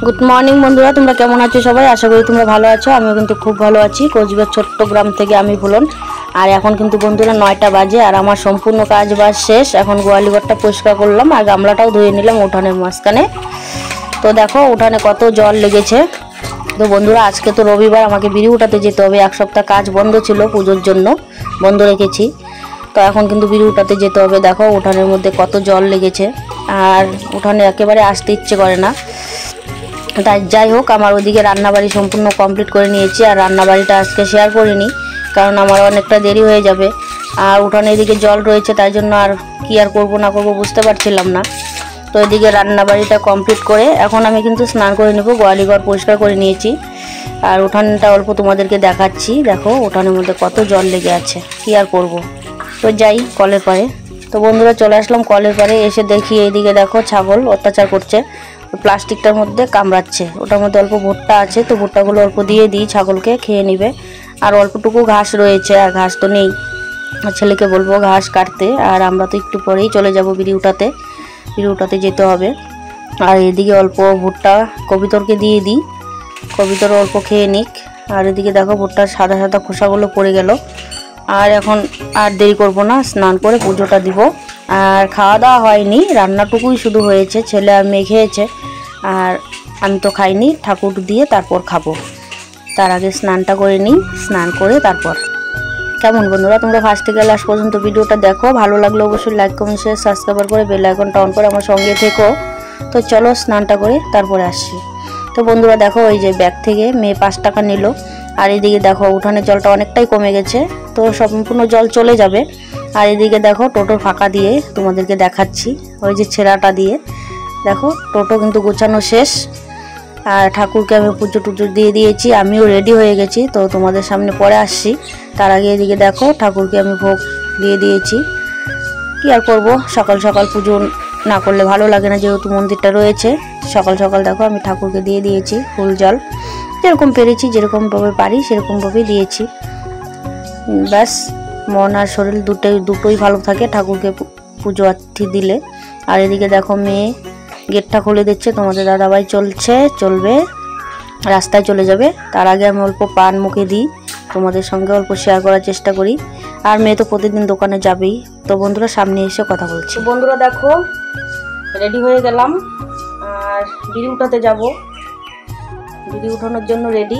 Good morning বন্ধুরা, তোমরা কেমন আছো সবাই? আশা করি তোমরা ভালো আছো। আমিও কিন্তু খুব ভালো আছি। কোচবিহার ছোট্ট গ্রাম থেকে আমি ভুলন। আর এখন কিন্তু বন্ধুরা 9টা বাজে আর আমার সম্পূর্ণ কাজ বাজ শেষ। এখন গোয়ালিঘরটা পরিষ্কার করলাম আর গামলাটাও ধুয়ে নিলাম উঠানের মাঝখানে। তো দেখো উঠানে কত জল লেগেছে। তো বন্ধুরা আজকে তো রবিবার, আমাকে বিড়ি উঠাতে যেতে হবে। এক সপ্তাহ কাজ বন্ধ ছিল, পুজোর জন্য বন্ধ রেখেছি। তো এখন কিন্তু বিড়ি উঠাতে যেতে হবে। দেখো উঠানের মধ্যে কত জল লেগেছে আর উঠানে একেবারে আসতে ইচ্ছে করে না। তাই যাই হোক, আমার ওদিকে রান্নাবাড়ি সম্পূর্ণ কমপ্লিট করে নিয়েছি। আর রান্নাবাড়িটা আজকে শেয়ার করিনি, কারণ আমার অনেকটা দেরি হয়ে যাবে। আর উঠানে এদিকে জল রয়েছে, তাই জন্য আর কি আর করবো না করবো বুঝতে পারছিলাম না। তো এদিকে রান্নাবাড়িটা কমপ্লিট করে এখন আমি কিন্তু স্নান করে নেব। গোয়ালিঘর পরিষ্কার করে নিয়েছি আর উঠানটা অল্প তোমাদেরকে দেখাচ্ছি। দেখো উঠানের মধ্যে কত জল লেগে আছে, কি আর করব। তো যাই কলের পাড়ে। তো বন্ধুরা চলে আসলাম কলের পাড়ে। এসে দেখি এইদিকে দেখো ছাগল অত্যাচার করছে, প্লাস্টিকটার মধ্যে কামড়াচ্ছে। ওটার মধ্যে অল্প ভুট্টা আছে, তো ভুট্টাগুলো অল্প দিয়ে দিই, ছাগলকে খেয়ে নিবে। আর অল্পটুকু ঘাস রয়েছে, আর ঘাস তো নেই। ছেলেকে বলবো ঘাস কাটতে। আর আমরা তো একটু পরেই চলে যাব বিড়ি উঠাতে যেতে হবে। আর এদিকে অল্প ভুট্টা কবিতরকে দিয়ে দিই, কবিতর অল্প খেয়ে নিক। আর এদিকে দেখো ভুট্টার সাদা সাদা খোসাগুলো পড়ে গেল। আর এখন আর দেরি করব না, স্নান করে পুজোটা দিব। আর খাওয়া দাওয়া হয়নি, রান্নাটুকুই শুধু হয়েছে। ছেলে আর মেয়ে খেয়েছে, আর আমি তো খাইনি। ঠাকুর দিয়ে তারপর খাবো, তার আগে স্নানটা করে নিই। স্নান করে তারপর। কেমন বন্ধুরা, তোমরা ফার্স্ট থেকে লাস্ট পর্যন্ত ভিডিওটা দেখো। ভালো লাগলে অবশ্যই লাইক কমেন্ট শেয়ার সাবস্ক্রাইব করে বেল আইকনটা অন করে আমার সঙ্গে থেকো। তো চলো স্নানটা করে তারপরে আসছি। তো বন্ধুরা দেখো, ওই যে ব্যাগ থেকে মেয়ে 5 টাকা নিল। আর এদিকে দেখো উঠানের জলটা অনেকটাই কমে গেছে, তো সম্পূর্ণ জল চলে যাবে। আর এদিকে দেখো টোটোর ফাঁকা দিয়ে তোমাদেরকে দেখাচ্ছি, ওই যে ছেঁড়াটা দিয়ে দেখো টোটো কিন্তু গোছানো শেষ। আর ঠাকুরকে আমি পুজো টুজো দিয়ে দিয়েছি, আমিও রেডি হয়ে গেছি। তো তোমাদের সামনে পরে আসছি। তার আগে এদিকে দেখো ঠাকুরকে আমি ভোগ দিয়ে দিয়েছি। কি আর করব, সকাল সকাল পুজো না করলে ভালো লাগে না, যেহেতু মন্দিরটা রয়েছে। সকাল সকাল দেখো আমি ঠাকুরকে দিয়ে দিয়েছি ফুল জল, যেরকম পেরেছি, যেরকমভাবে পারি সেরকমভাবেই দিয়েছি। ব্যাস, মন আর শরীর দুটোই ভালো থাকে ঠাকুরকে পুজো আর্থি দিলে। আর এদিকে দেখো মেয়ে গেটটা খুলে দিচ্ছে। তোমাদের দাদাভাই চলবে রাস্তায় চলে যাবে। তার আগে আমি অল্প পান মুখে দিই, তোমাদের সঙ্গে অল্প শেয়ার করার চেষ্টা করি। আর মেয়ে তো প্রতিদিন দোকানে যাবেই। তো বন্ধুরা সামনে এসে কথা বলছি। বন্ধুরা দেখো রেডি হয়ে গেলাম, আর বিড়ি উঠাতে যাব। বিড়ি উঠানোর জন্য রেডি।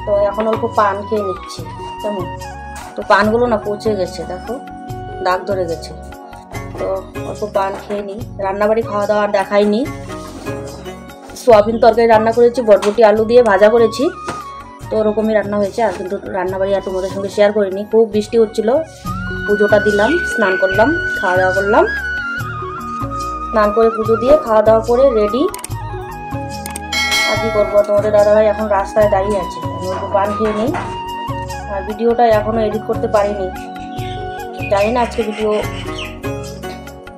তো এখন অল্প পান খেয়ে নিচ্ছি। কেমন, তো পানগুলো না পচে গেছে, দেখো দাগ ধরে গেছে। তো অল্প পান খেয়ে নিই। রান্নাবাড়ি খাওয়া দাওয়া আর দেখাইনি। সোয়াবিন তরকারি রান্না করেছি, বরবটি আলু দিয়ে ভাজা করেছি। তো ওরকমই রান্না হয়েছে। আর কিন্তু রান্নাবাড়ি আর তোমাদের সঙ্গে শেয়ার করিনি। খুব বৃষ্টি হচ্ছিল, পুজোটা দিলাম, স্নান করলাম, খাওয়া দাওয়া করলাম। স্নান করে পুজো দিয়ে খাওয়া দাওয়া করে রেডি। আর কি করবো, তোমাদের দাদাভাই এখন রাস্তায় দাঁড়িয়ে আছে। আমি একটু পান খেয়ে নিই। আর ভিডিওটা এখনও এডিট করতে পারিনি, জানি না আজকে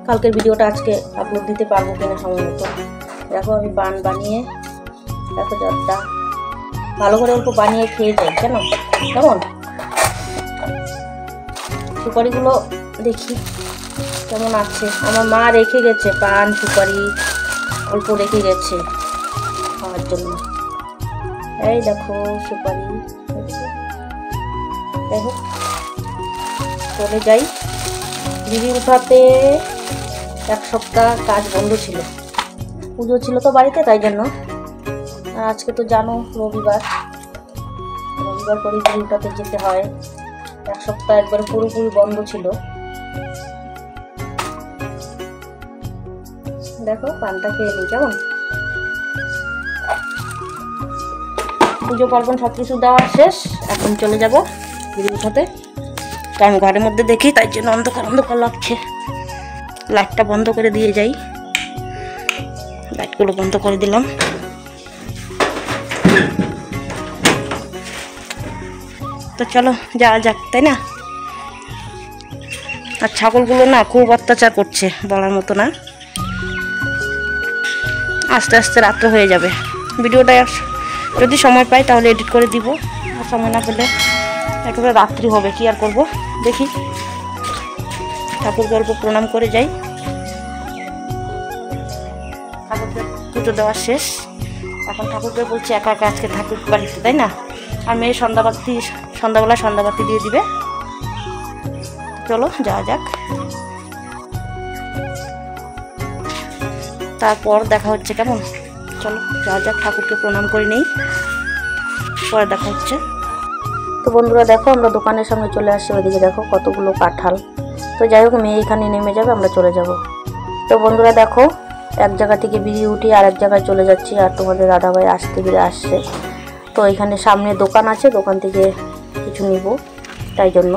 কালকের ভিডিওটা আজকে আপলোড দিতে পারবো কিনা সময় মতো। দেখো আমি পান বানিয়ে, দেখো জলটা ভালো করে অল্প বানিয়ে খেয়ে যাই। কেমন সুপারিগুলো দেখি কেমন আছে। আমার মা রেখে গেছে পান সুপারি, অল্প রেখে গেছে খাওয়ার জন্য। এই দেখো সুপারি। দেখো চলে যাই। বিড়ি উঠাতে 1 সপ্তাহ কাজ বন্ধ ছিল, পুজো ছিল তো বাড়িতে, তাই জন্য। আর আজকে তো জানো রবিবার করে বিড়ি উঠাতে যেতে হয়। 1 সপ্তাহ একবারে পুরোপুরি বন্ধ ছিল। দেখো পানটা খেয়ে নিই। কেমন, পুজো পার্বণ সবকিছু দেওয়া শেষ। এখন চলে যাব বিড়ি উঠাতে। তো আমি ঘরের মধ্যে দেখি, তাই জন্য অন্ধকার লাগছে। লাইটটা বন্ধ করে দিয়ে যাই। লাইটগুলো বন্ধ করে দিলাম। তো চলো যাওয়া যাক, তাই না? আর ছাগলগুলো না খুব অত্যাচার করছে, বলার মতো না। আস্তে আস্তে রাত্রে হয়ে যাবে। ভিডিওটা যদি সময় পাই তাহলে এডিট করে দিব, আর সময় না পেলে একেবারে রাত্রি হবে। কি আর করবো, দেখি ঠাকুরকে অল্প প্রণাম করে যাই। ঠাকুরকে পুজো দেওয়া শেষ। এখন ঠাকুরকে বলছি একা একা আজকে ঠাকুর বাড়িতে, তাই না? আর মেয়ে সন্ধ্যাবেলা সন্ধ্যাবাতি দিয়ে দিবে। চলো যাওয়া যাক, তারপর দেখা হচ্ছে। কেমন? চলো যাওয়া যাক, ঠাকুরকে প্রণাম করে নেই, পরে দেখা হচ্ছে। তো বন্ধুরা দেখো, আমরা দোকানের সামনে চলে আসছি। ওইদিকে দেখো কতগুলো কাঁঠাল। তো যাই হোক, মেয়ে এখানে নেমে যাবে, আমরা চলে যাব। তো বন্ধুরা দেখো, এক জায়গা থেকে বেরিয়ে উঠি আর এক জায়গায় চলে যাচ্ছি। আর তোমাদের দাদাভাই আসতে আসছে। তো এখানে সামনে দোকান আছে, দোকান থেকে কিছু নিব, তাই জন্য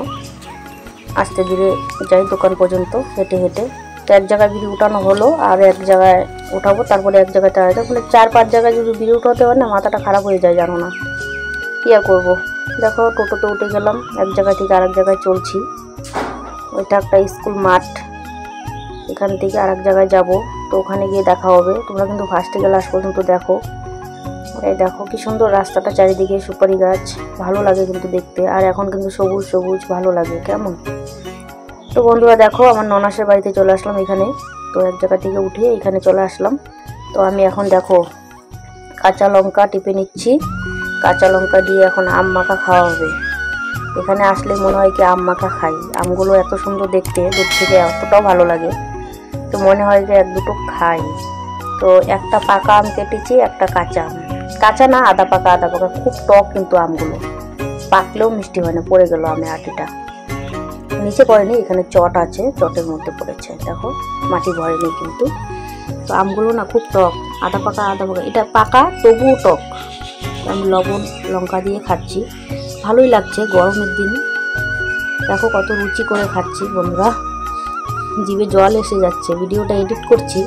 আস্তে ধীরে যাই দোকান পর্যন্ত হেঁটে হেঁটে। তো এক জায়গায় বিড়ি উঠানো হলো, আর এক জায়গায় উঠাবো, তারপরে এক জায়গায় দাঁড়াতে বলে 4-5 জায়গায় যদি বিড়ি উঠাতে হয় না, মাথাটা খারাপ হয়ে যায়, জানো না কী আর করবো। দেখো টোটোতে উঠে গেলাম, এক জায়গা থেকে আরেক জায়গায় চলছি। ওইটা একটা স্কুল মাঠ, এখান থেকে আরেক জায়গায় যাব। তো ওখানে গিয়ে দেখা হবে। তোমরা কিন্তু ফার্স্টে গেলে লাস্ট পর্যন্ত দেখো। এই দেখো কি সুন্দর রাস্তাটা, চারিদিকে সুপারি গাছ, ভালো লাগে কিন্তু দেখতে। আর এখন কিন্তু সবুজ সবুজ ভালো লাগে, কেমন? তো বন্ধুরা দেখো, আমার ননাসের বাড়িতে চলে আসলাম এখানে। তো এক জায়গা থেকে উঠে এখানে চলে আসলাম। তো আমি এখন দেখো কাঁচা লঙ্কা টিপে নিচ্ছি। কাঁচা লঙ্কা দিয়ে এখন আম মাখা খাওয়া হবে। এখানে আসলে মনে হয় কি আম মাখা খাই। আমগুলো এত সুন্দর দেখতে, দূর থেকে এতটাও ভালো লাগে, তো মনে হয় যে 1-2 খাই। তো একটা পাকা আম কেটেছি, একটা কাঁচা আম। কাঁচা না, আদা পাকা। খুব টক কিন্তু আমগুলো, পাকলেও মিষ্টি হয় না। পড়ে গেল আমের আটিটা, নিচে পড়েনি, এখানে চট আছে, চটের মধ্যে পড়েছে। দেখো মাটি ভরেনি কিন্তু। তো আমগুলো না খুব টক, আদা পাকা। এটা পাকা তবুও টক। আমি লবণ লঙ্কা দিয়ে খাচ্ছি, ভালোই লাগছে গরমের দিন। দেখো কত রুচি করে খাচ্ছি বন্ধুরা, জিভে জল এসে যাচ্ছে। ভিডিওটা এডিট করছি,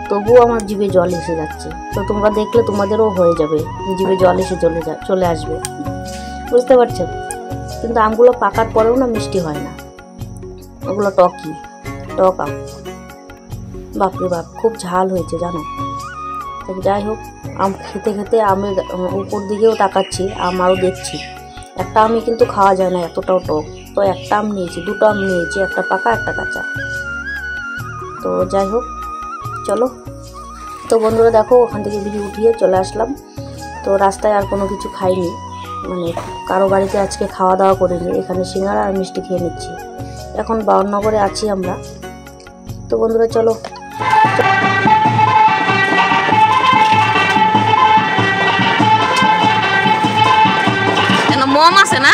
তবুও আমার জিভে জল এসে যাচ্ছে। তো তোমরা দেখলে তোমাদেরও হয়ে যাবে, জিভে জল এসে চলে আসবে, বুঝতে পারছো? কিন্তু আমগুলো পাকার পরেও না মিষ্টি হয় না, ওগুলো টক আম। বাপরে বাপ, খুব ঝাল হয়েছে জানো। যাই হোক, আম খেতে খেতে আমের উপর দিকেও তাকাচ্ছি, আম আরও দেখছি। একটা আমই কিন্তু খাওয়া যায় না, এতটাও টক। তো একটা আম নিয়েছি, 2টো আম নিয়েছি, একটা পাকা একটা কাঁচা। তো যাই হোক চলো। তো বন্ধুরা দেখো, ওখান থেকে বিড়ি উঠিয়ে চলে আসলাম। তো রাস্তায় আর কোনো কিছু খাইনি, মানে কারো বাড়িতে আজকে খাওয়া দাওয়া করিনি। এখানে সিঙ্গাড়া আর মিষ্টি খেয়ে নিচ্ছি। এখন বাউননগরে আছি আমরা। তো বন্ধুরা চলো। মম আছে না?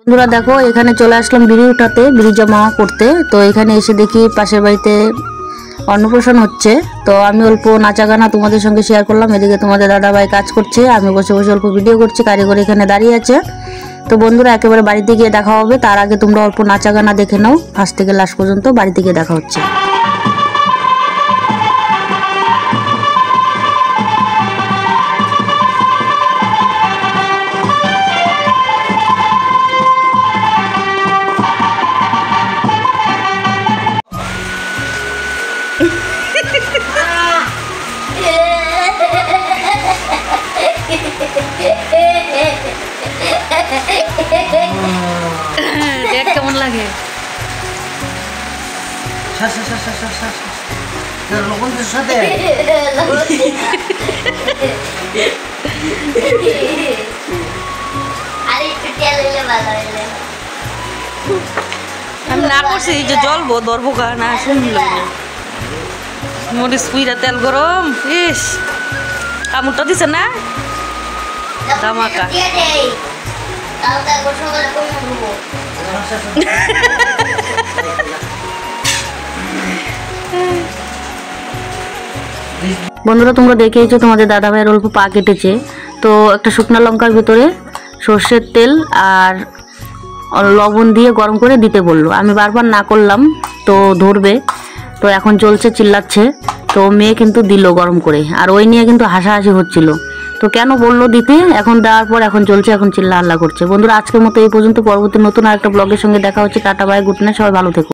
বন্ধুরা দেখো, এখানে চলে আসলাম বিড়ি উঠাতে, বিড়ি জমা করতে। তো এখানে এসে দেখি পাশের বাড়িতে অন্নপ্রাশন হচ্ছে। তো আমি অল্প নাচা গানা তোমাদের সঙ্গে শেয়ার করলাম। এদিকে তোমাদের দাদাভাই কাজ করছে, আমি বসে বসে অল্প ভিডিও করছি। কারিগর এখানে দাঁড়িয়ে আছে। তো বন্ধুরা একেবারে বাড়িতে গিয়ে দেখা হবে, তার আগে তোমরা অল্প নাচা গানা দেখে নাও। ফার্স্ট থেকে লাস্ট পর্যন্ত বাড়িতে গিয়ে দেখা হচ্ছে। দেখ কেমন লাগে। আমি না করছি যে জলবো ধরবো না, শুনল মরিচ পুইরা তেল গরম। ইস কামড়টা দিছে না ধামাকা। বন্ধুরা তোমরা দেখেইছো, তোমাদের দাদা ভাইয়ের অল্প পা কেটেছে। তো একটা শুকনো লঙ্কার ভিতরে সর্ষের তেল আর লবণ দিয়ে গরম করে দিতে বললো। আমি বারবার না করলাম, তো ধরবে, তো এখন চলছে, চিল্লাচ্ছে। তো মেয়ে কিন্তু দিল গরম করে, আর ওই নিয়ে কিন্তু হাসাহাসি হচ্ছিল। তো কেন বললো দিতে, এখন দেওয়ার পর এখন চলছে, এখন চিল্লা হাল্লা করছে। বন্ধুরা আজকের মতো এই পর্যন্ত, পরবর্তী নতুন আরেকটা ব্লগের সঙ্গে দেখা হচ্ছে। টাটা বাই, গুড নাইট, সবাই ভালো থেকো।